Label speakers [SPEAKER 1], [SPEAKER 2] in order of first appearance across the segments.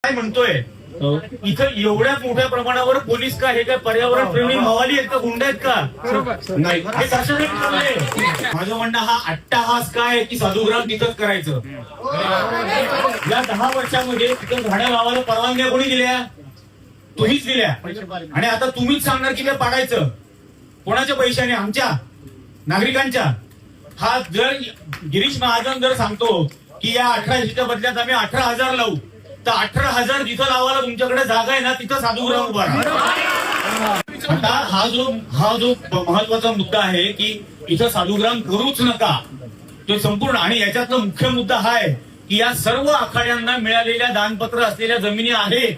[SPEAKER 1] काय म्हणतोय इथं एवढ्या मोठ्या प्रमाणावर पोलीस का हे काय पर्यावरण प्रेमी मवाली आहेत का गुंड आहेत का नाही हे कशासाठी चाललंय? माझं म्हणणं हा अट्टाहास काय की साधुग्राम तिथंच करायचं. या 10 वर्षामध्ये तिथं झाडं लावायला परवानग्या कोणी दिल्या? तुम्हीच दिल्या. आणि आता तुम्हीच सांगणार की ते पाडायचं कोणाच्या पैशाने? आमच्या नागरिकांच्या. हा जर गिरीश महाजन जर सांगतो की या 1800च्या बदल्यात आम्ही 18,000 लावू, तर 18,000 जिथं लावायला तुमच्याकडे जागा आहे ना तिथं साधुग्राम उभा राहा. आता हा जो महत्वाचा मुद्दा आहे की इथं साधुग्राम करूच नका तो संपूर्ण. आणि याच्यातला मुख्य मुद्दा हा आहे की या सर्व आखाड्यांना मिळालेल्या दानपत्र असलेल्या जमिनी आहेत,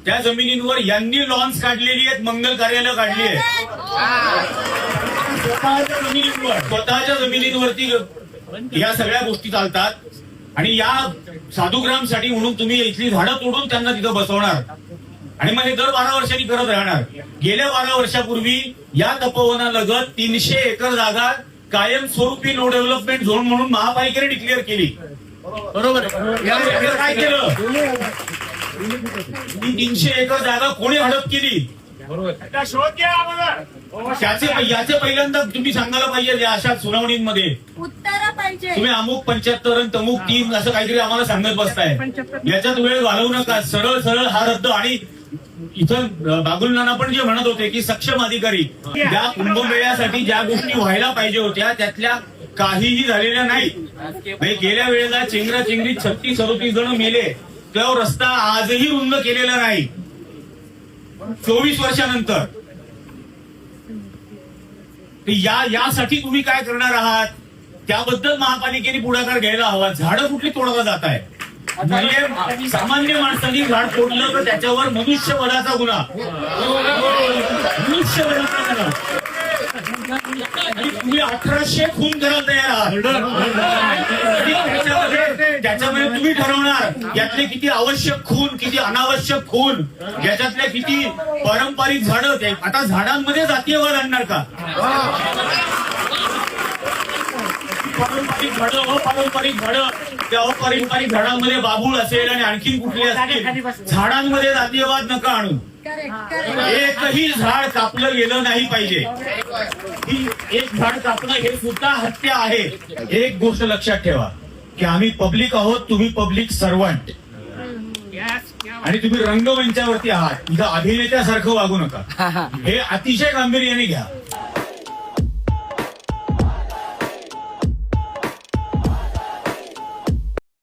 [SPEAKER 1] त्या जमिनींवर यांनी लॉन्स काढलेली आहेत, मंगल कार्यालय काढली आहे. स्वतःच्या जमिनींवरती या सगळ्या गोष्टी चालतात. आणि या साधुग्रामसाठी म्हणून तुम्ही इथली झाडं तोडून त्यांना तिथं बसवणार आणि मग हे दर 12 वर्षांनी करत राहणार. गेल्या 12 वर्षापूर्वी या तपोवनालगत 300 एकर जागा कायमस्वरूपी नो डेव्हलपमेंट झोन म्हणून महापालिकेने डिक्लेअर केली. बरोबर. काय केलं? 300 एकर जागा कोणी हडप केली? शोध घ्या. याचे पहिल्यांदा तुम्ही सांगायला पाहिजे अशा सुनावणींमध्ये
[SPEAKER 2] उत्तर पाहिजे.
[SPEAKER 1] तुम्ही अमुक 75 आणि तमुक 3 असं काहीतरी आम्हाला सांगत बसताय. याच्यात वेळ घालवू नका. सरळ सरळ हा रद्द. आणि इथं बाबुल नाना पण जे म्हणत होते की सक्षम अधिकारी, ज्या कुंभमेळ्यासाठी ज्या गोष्टी व्हायला पाहिजे होत्या त्यातल्या काहीही झालेल्या नाही. गेल्या वेळेला चेंगराचेंगरीत 36-37 जण मेले, तेव्हा रस्ता आजही रुंद केलेला नाही 24 वर्षानंतर. यासाठी तुम्ही काय करणार आहात त्याबद्दल महापालिकेने पुढाकार घ्यायला हवा. झाडं कुठली तोडला जात आहे? म्हणजे सामान्य माणसांनी झाड तोडलं तर त्याच्यावर मनुष्यवधाचा गुन्हा. मनुष्यवधाचा गुन्हा. तुम्ही 1800 खून करायला तयार आहात. त्याच्यामध्ये तुम्ही ठरवणार यातले किती आवश्यक खून, किती अनावश्यक खून, याच्यातल्या किती पारंपरिक झाडं. आता झाडांमध्ये जातीयवाद आणणार का? पारंपरिक झाडं, अपारंपरिक झाडं, त्या अपारंपरिक झाडांमध्ये बाबूळ असेल आणि आणखी कुठले असतील, झाडांमध्ये जातीयवाद नका आणू. एकही झाड कापलं गेलं नाही पाहिजे. एक झाड कापणं हे सुद्धा हत्या आहे. एक गोष्ट लक्षात ठेवा की आम्ही पब्लिक आहोत, तुम्ही पब्लिक सर्वंट. आणि तुम्ही रंगमंचावरती आहात, इथं अभिनेत्यासारखं वागू नका. हे अतिशय गांभीर्याने घ्या.